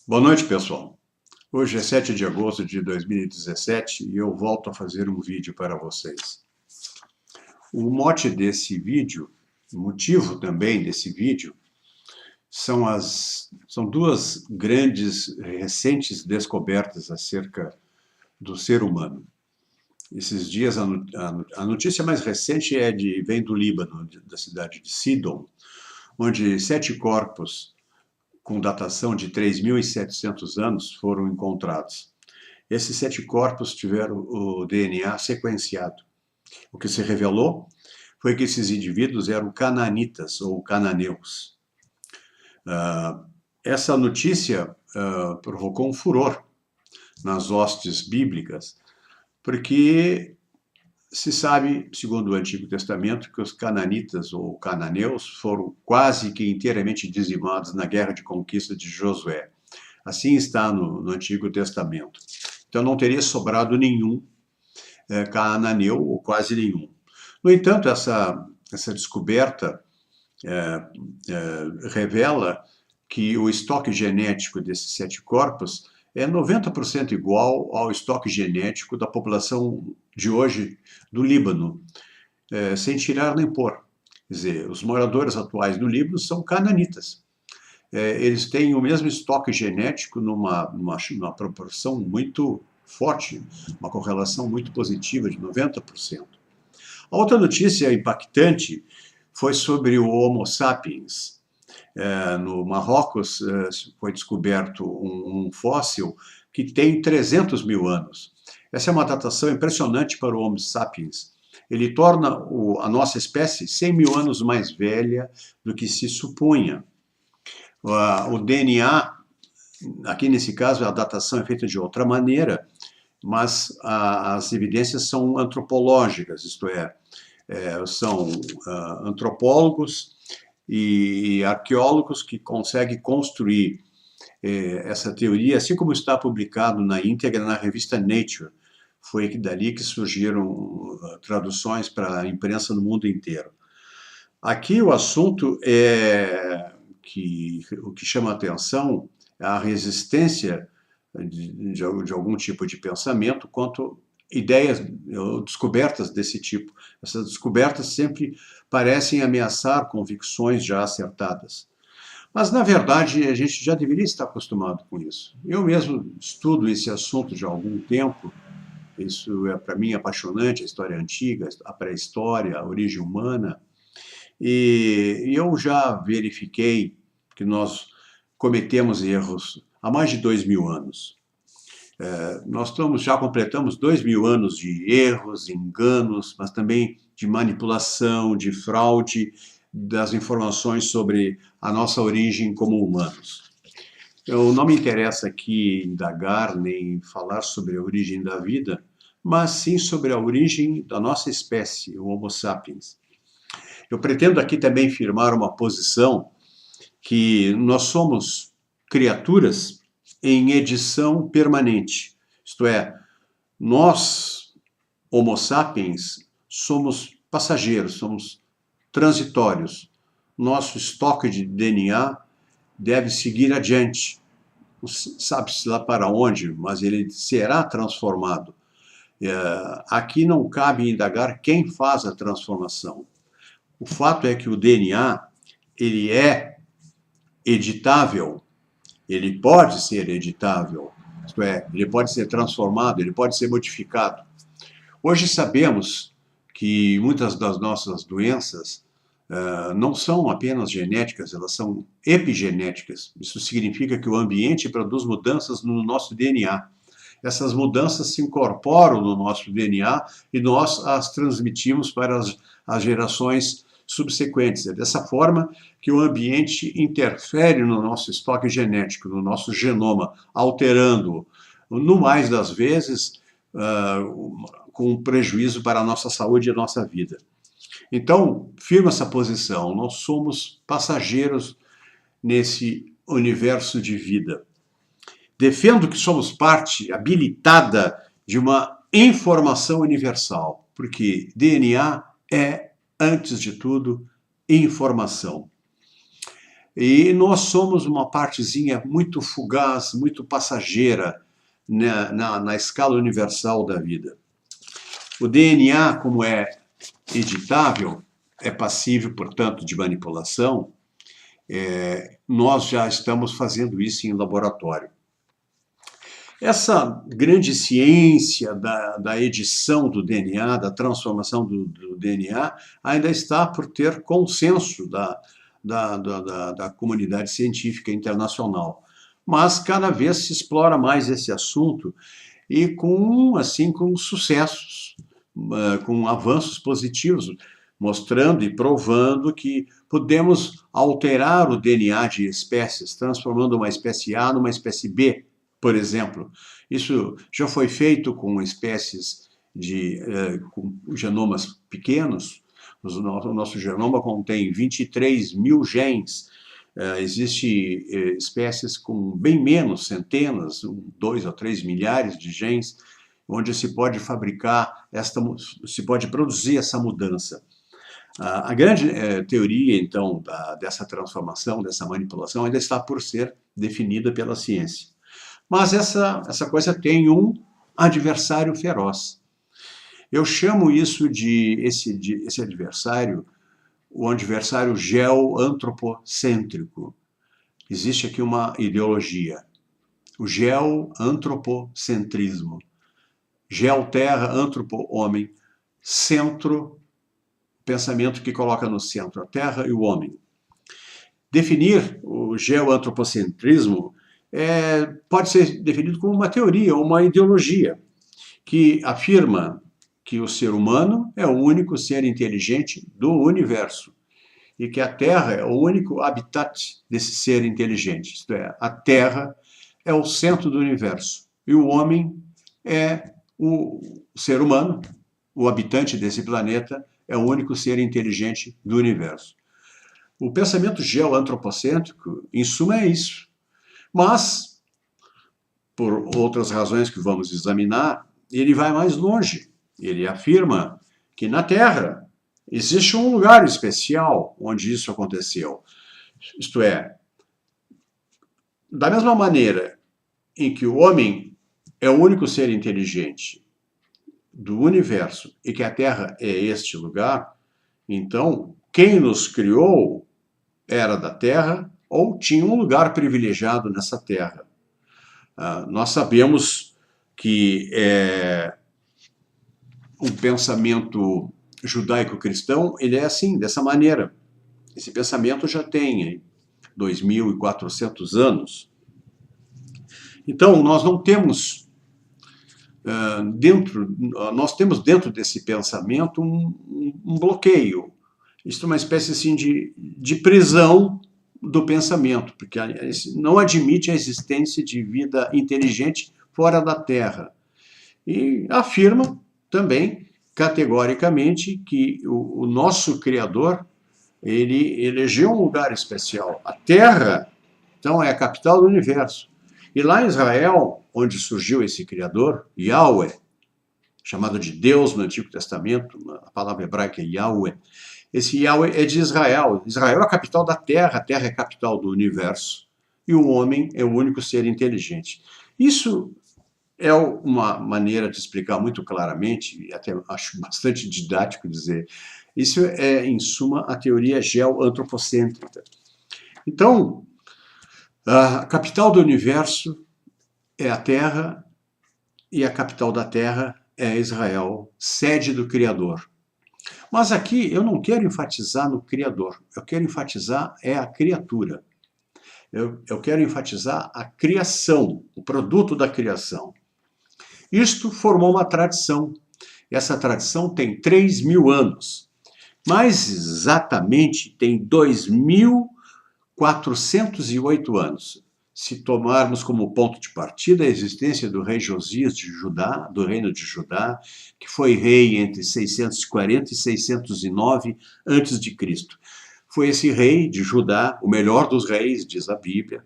Boa noite, pessoal. Hoje é 7 de agosto de 2017 e eu volto a fazer um vídeo para vocês. O mote desse vídeo, o motivo também desse vídeo, são duas grandes, recentes descobertas acerca do ser humano. Esses dias, a notícia mais recente vem do Líbano, da cidade de Sidon, onde 7 corpos com datação de 3.700 anos foram encontrados. Esses 7 corpos tiveram o DNA sequenciado. O que se revelou foi que esses indivíduos eram cananitas ou cananeus. Essa notícia provocou um furor nas hostes bíblicas, porque se sabe, segundo o Antigo Testamento, que os cananitas ou cananeus foram quase que inteiramente dizimados na guerra de conquista de Josué. Assim está no Antigo Testamento. Então não teria sobrado nenhum cananeu, ou quase nenhum. No entanto, essa descoberta revela que o estoque genético desses 7 corpos é 90% igual ao estoque genético da população de hoje do Líbano, sem tirar nem pôr. Quer dizer, os moradores atuais do Líbano são cananitas. Eles têm o mesmo estoque genético numa proporção muito forte, uma correlação muito positiva de 90%. A outra notícia impactante foi sobre o Homo sapiens. No Marrocos foi descoberto um fóssil que tem 300 mil anos. Essa é uma datação impressionante para o Homo sapiens. Ele torna a nossa espécie 100 mil anos mais velha do que se supunha. O DNA, aqui nesse caso, a datação é feita de outra maneira, mas as evidências são antropológicas, isto é, são antropólogos e arqueólogos que conseguem construir essa teoria, assim como está publicado na íntegra na revista Nature. Foi dali que surgiram traduções para a imprensa no mundo inteiro. Aqui o assunto o que chama a atenção é a resistência de algum tipo de pensamento quanto ideias, descobertas desse tipo. Essas descobertas sempre parecem ameaçar convicções já acertadas. Mas, na verdade, a gente já deveria estar acostumado com isso. Eu mesmo estudo esse assunto já há algum tempo. Isso é, para mim, apaixonante, a história antiga, a pré-história, a origem humana. E eu já verifiquei que nós cometemos erros há mais de 2.000 anos. Nós já completamos 2.000 anos de erros, enganos, mas também de manipulação, de fraude das informações sobre a nossa origem como humanos. Eu não me interessa aqui indagar nem falar sobre a origem da vida, mas sim sobre a origem da nossa espécie, o Homo sapiens. Eu pretendo aqui também firmar uma posição que nós somos criaturas em edição permanente. Isto é, nós, Homo sapiens, somos passageiros, somos transitórios. Nosso estoque de DNA deve seguir adiante. Não sabe-se lá para onde, mas ele será transformado. Aqui não cabe indagar quem faz a transformação. O fato é que o DNA, ele é editável, ele pode ser editável, isto é, ele pode ser transformado, ele pode ser modificado. Hoje sabemos que muitas das nossas doenças não são apenas genéticas, elas são epigenéticas. Isso significa que o ambiente produz mudanças no nosso DNA. Essas mudanças se incorporam no nosso DNA e nós as transmitimos para as gerações subsequentes. É dessa forma que o ambiente interfere no nosso estoque genético, no nosso genoma, alterando-o, no mais das vezes, com prejuízo para a nossa saúde e a nossa vida. Então, firma essa posição, nós somos passageiros nesse universo de vida. Defendo que somos parte habilitada de uma informação universal, porque DNA é, antes de tudo, informação. E nós somos uma partezinha muito fugaz, muito passageira na escala universal da vida. O DNA, como é editável, é passível, portanto, de manipulação, nós já estamos fazendo isso em laboratório. Essa grande ciência da edição do DNA, da transformação do DNA, ainda está por ter consenso da comunidade científica internacional. Mas cada vez se explora mais esse assunto e com sucessos, com avanços positivos, mostrando e provando que podemos alterar o DNA de espécies, transformando uma espécie A numa espécie B, por exemplo. Isso já foi feito com espécies com genomas pequenos. O nosso genoma contém 23 mil genes. Existem espécies com bem menos, centenas, 2 ou 3 milhares de genes, onde se pode fabricar, se pode produzir essa mudança. A grande teoria, então, dessa transformação, dessa manipulação, ainda está por ser definida pela ciência. Mas essa coisa tem um adversário feroz. Eu chamo isso esse adversário, o adversário geoantropocêntrico. Existe aqui uma ideologia, o geoantropocentrismo. Geoterra, antropo-homem, centro, pensamento que coloca no centro a terra e o homem. Definir o geoantropocentrismo pode ser definido como uma teoria, uma ideologia, que afirma que o ser humano é o único ser inteligente do universo e que a Terra é o único habitat desse ser inteligente, isto é, a Terra é o centro do universo e o homem é o ser humano, o habitante desse planeta, é o único ser inteligente do universo. O pensamento geoantropocêntrico, em suma, é isso. Mas, por outras razões que vamos examinar, ele vai mais longe. Ele afirma que na Terra existe um lugar especial onde isso aconteceu. Isto é, da mesma maneira em que o homem é o único ser inteligente do universo e que a Terra é este lugar, então quem nos criou era da Terra ou tinha um lugar privilegiado nessa Terra. Nós sabemos que um pensamento judaico-cristão, ele é assim, dessa maneira. Esse pensamento já tem 2.400 anos. Então, nós não temos nós temos dentro desse pensamento um bloqueio. Isso é uma espécie assim de prisão do pensamento, porque não admite a existência de vida inteligente fora da Terra. E afirma também, categoricamente, que o nosso Criador, ele elegeu um lugar especial. A Terra, então, é a capital do universo. E lá em Israel, onde surgiu esse Criador, Yahweh, chamado de Deus no Antigo Testamento, a palavra hebraica é Yahweh, esse Yahweh é de Israel. Israel é a capital da Terra, a Terra é a capital do universo, e o homem é o único ser inteligente. Isso é uma maneira de explicar muito claramente, e até acho bastante didático dizer, isso é, em suma, a teoria geoantropocêntrica. Então, a capital do universo é a Terra, e a capital da Terra é Israel, sede do Criador. Mas aqui eu não quero enfatizar no Criador, eu quero enfatizar a criatura. Eu quero enfatizar a criação, o produto da criação. Isto formou uma tradição. Essa tradição tem 3.000 anos. Mais exatamente, tem 2.408 anos. Se tomarmos como ponto de partida a existência do rei Josias de Judá, do reino de Judá, que foi rei entre 640 e 609 a.C. Foi esse rei de Judá, o melhor dos reis, diz a Bíblia,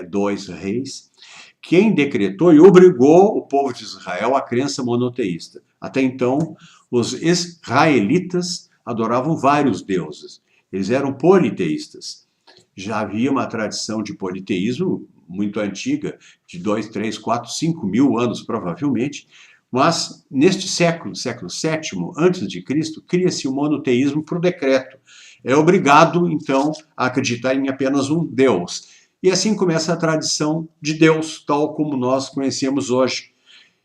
2 reis, quem decretou e obrigou o povo de Israel à crença monoteísta. Até então, os israelitas adoravam vários deuses. Eles eram politeístas. já havia uma tradição de politeísmo muito antiga, de 2, 3, 4, 5 mil anos provavelmente, mas neste século, século VII antes de Cristo, cria-se o monoteísmo por decreto. É obrigado, então, a acreditar em apenas um Deus. E assim começa a tradição de Deus, tal como nós conhecemos hoje.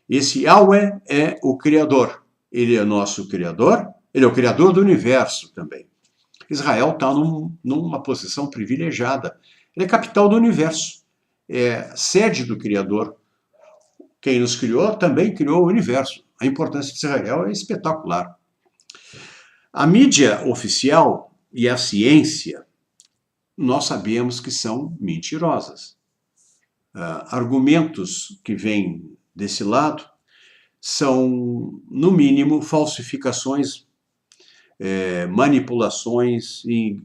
Esse Yahweh é o Criador. Ele é nosso Criador, ele é o Criador do universo também. Israel está numa posição privilegiada. Ele é capital do universo, é sede do Criador. Quem nos criou também criou o universo. A importância de Israel é espetacular. A mídia oficial e a ciência, nós sabemos que são mentirosas. Argumentos que vêm desse lado são, no mínimo, falsificações, manipulações e,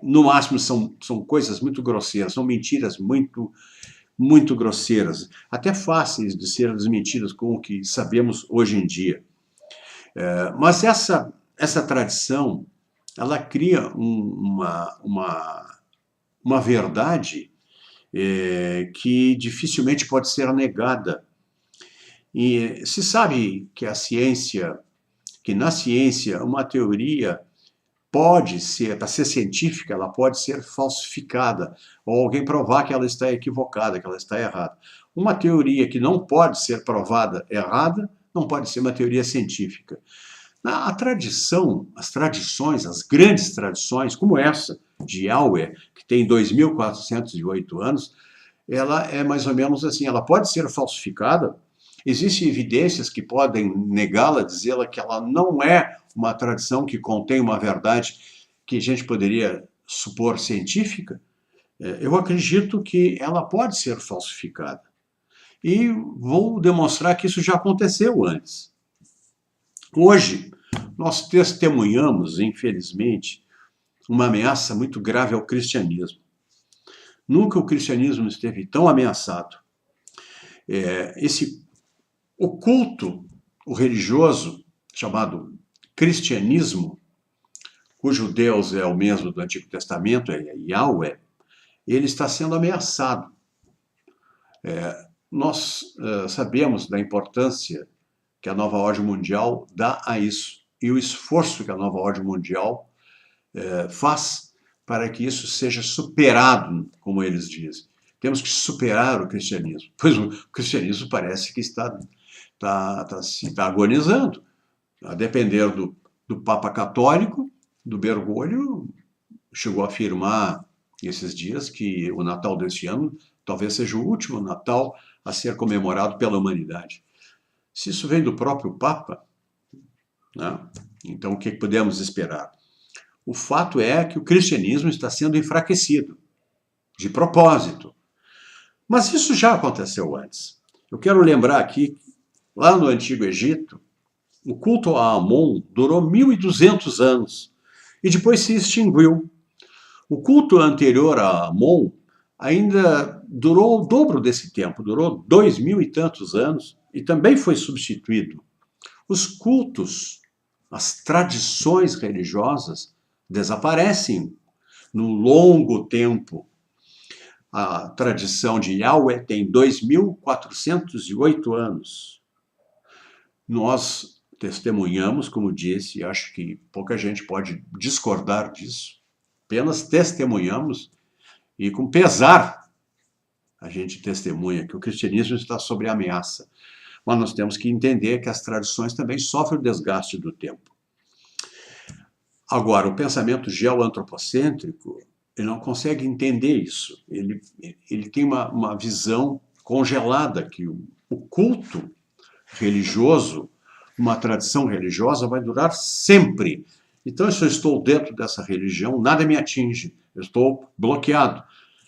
no máximo, são coisas muito grosseiras, são mentiras muito grosseiras, até fáceis de ser desmentidas com o que sabemos hoje em dia. Mas essa tradição, ela cria uma verdade que dificilmente pode ser negada. E se sabe que na ciência, uma teoria pode ser, para ser científica, ela pode ser falsificada, ou alguém provar que ela está equivocada, que ela está errada. Uma teoria que não pode ser provada errada, não pode ser uma teoria científica. A tradição, as tradições, as grandes tradições, como essa de Yahweh, que tem 2.408 anos, ela é mais ou menos assim, ela pode ser falsificada. Existem evidências que podem negá-la, dizê-la que ela não é uma tradição que contém uma verdade que a gente poderia supor científica. Eu acredito que ela pode ser falsificada. E vou demonstrar que isso já aconteceu antes. Hoje, nós testemunhamos, infelizmente, uma ameaça muito grave ao cristianismo. Nunca o cristianismo esteve tão ameaçado. O culto, o religioso, chamado cristianismo, cujo Deus é o mesmo do Antigo Testamento, é Yahweh, ele está sendo ameaçado. Nós sabemos da importância que a nova ordem mundial dá a isso, e o esforço que a nova ordem mundial faz para que isso seja superado, como eles dizem. Temos que superar o cristianismo, pois o cristianismo parece que está agonizando. A depender do Papa Católico, do Bergoglio, chegou a afirmar esses dias que o Natal deste ano talvez seja o último Natal a ser comemorado pela humanidade. Se isso vem do próprio Papa, né, então o que podemos esperar? O fato é que o cristianismo está sendo enfraquecido, de propósito. Mas isso já aconteceu antes. Eu quero lembrar aqui, lá no Antigo Egito, o culto a Amon durou 1.200 anos e depois se extinguiu. O culto anterior a Amon ainda durou o dobro desse tempo, durou 2.000 e tantos anos e também foi substituído. Os cultos, as tradições religiosas desaparecem no longo tempo. A tradição de Yahweh tem 2.408 anos. Nós testemunhamos, como disse, e acho que pouca gente pode discordar disso, apenas testemunhamos e com pesar a gente testemunha que o cristianismo está sob ameaça. Mas nós temos que entender que as tradições também sofrem o desgaste do tempo. Agora, o pensamento geoantropocêntrico, ele não consegue entender isso. Ele tem uma visão congelada que o culto religioso, uma tradição religiosa, vai durar sempre. Então, se eu estou dentro dessa religião, nada me atinge. Eu estou bloqueado.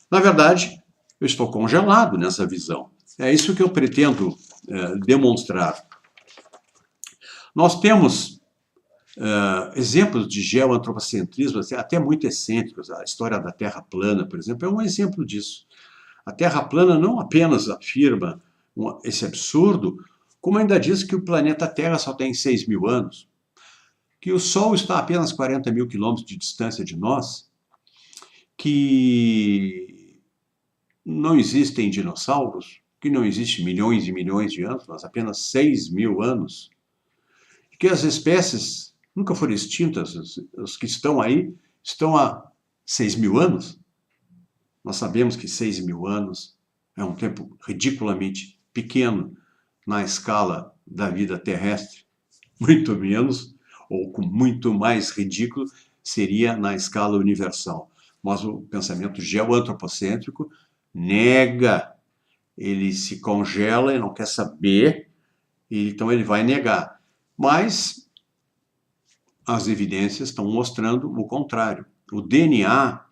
Na verdade, eu estou congelado nessa visão. É isso que eu pretendo demonstrar. Nós temos exemplos de geoantropocentrismo até muito excêntricos. A história da Terra plana, por exemplo, é um exemplo disso. A Terra plana não apenas afirma esse absurdo, como ainda diz que o planeta Terra só tem 6.000 anos, que o Sol está a apenas 40.000 quilômetros de distância de nós, que não existem dinossauros, que não existem milhões e milhões de anos, mas apenas 6.000 anos, que as espécies nunca foram extintas, os que estão aí estão há 6.000 anos. Nós sabemos que 6.000 anos é um tempo ridiculamente pequeno na escala da vida terrestre, muito menos, ou com muito mais ridículo, seria na escala universal. Mas o pensamento geoantropocêntrico nega, ele se congela e não quer saber, e então ele vai negar. Mas as evidências estão mostrando o contrário. O DNA,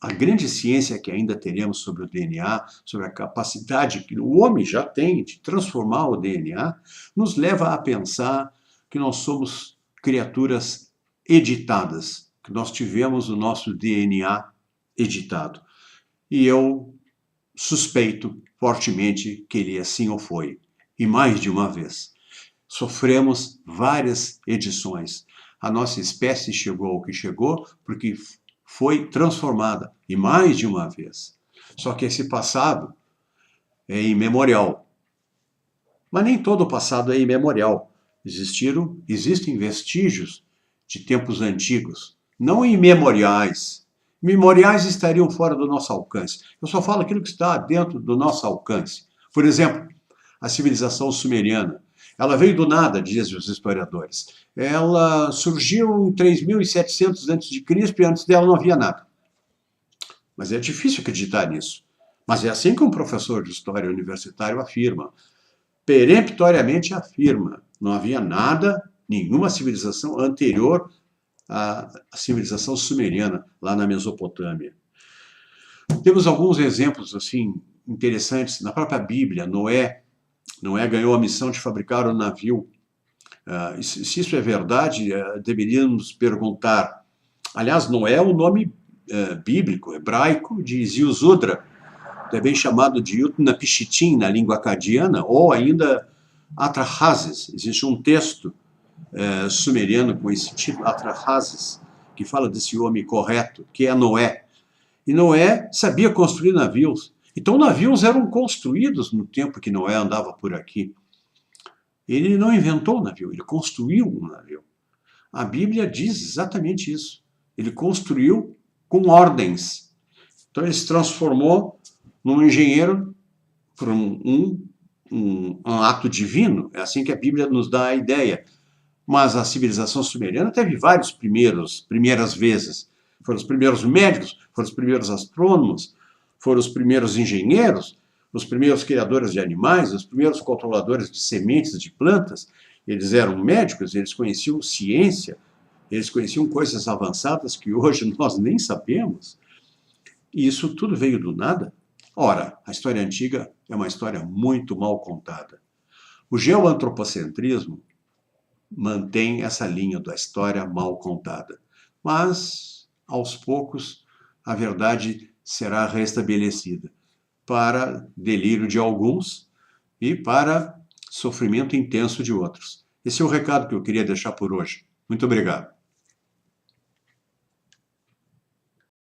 a grande ciência que ainda teremos sobre o DNA, sobre a capacidade que o homem já tem de transformar o DNA, nos leva a pensar que nós somos criaturas editadas, que nós tivemos o nosso DNA editado. E eu suspeito fortemente que ele assim o foi. E mais de uma vez. Sofremos várias edições. A nossa espécie chegou ao que chegou porque foi transformada, e mais de uma vez. Só que esse passado é imemorial. Mas nem todo o passado é imemorial. Existem vestígios de tempos antigos, não imemoriais. Memoriais estariam fora do nosso alcance. Eu só falo aquilo que está dentro do nosso alcance. Por exemplo, a civilização sumeriana. Ela veio do nada, dizem os historiadores. Ela surgiu em 3.700 a.C. e antes dela não havia nada. Mas é difícil acreditar nisso. Mas é assim que um professor de história universitário afirma. Peremptoriamente afirma. Não havia nada, nenhuma civilização anterior à civilização sumeriana, lá na Mesopotâmia. Temos alguns exemplos assim interessantes. Na própria Bíblia, Noé ganhou a missão de fabricar um navio. Se isso é verdade, deveríamos perguntar. Aliás, Noé é o nome bíblico, hebraico, de Ziusudra, também chamado de Utnapishtim na língua acadiana, ou ainda Atrahasis. Existe um texto sumeriano com esse título, Atrahasis, que fala desse homem correto, que é Noé. E Noé sabia construir navios. Então, navios eram construídos no tempo que Noé andava por aqui. Ele não inventou o navio, ele construiu um navio. A Bíblia diz exatamente isso. Ele construiu com ordens. Então, ele se transformou num engenheiro por um ato divino. É assim que a Bíblia nos dá a ideia. Mas a civilização sumeriana teve vários primeiras vezes. Foram os primeiros médicos, foram os primeiros astrônomos, foram os primeiros engenheiros, os primeiros criadores de animais, os primeiros controladores de sementes de plantas. Eles eram médicos, eles conheciam ciência, eles conheciam coisas avançadas que hoje nós nem sabemos. E isso tudo veio do nada. Ora, a história antiga é uma história muito mal contada. O geoantropocentrismo mantém essa linha da história mal contada. Mas, aos poucos, a verdade será restabelecida para delírio de alguns e para sofrimento intenso de outros. Esse é o recado que eu queria deixar por hoje. Muito obrigado.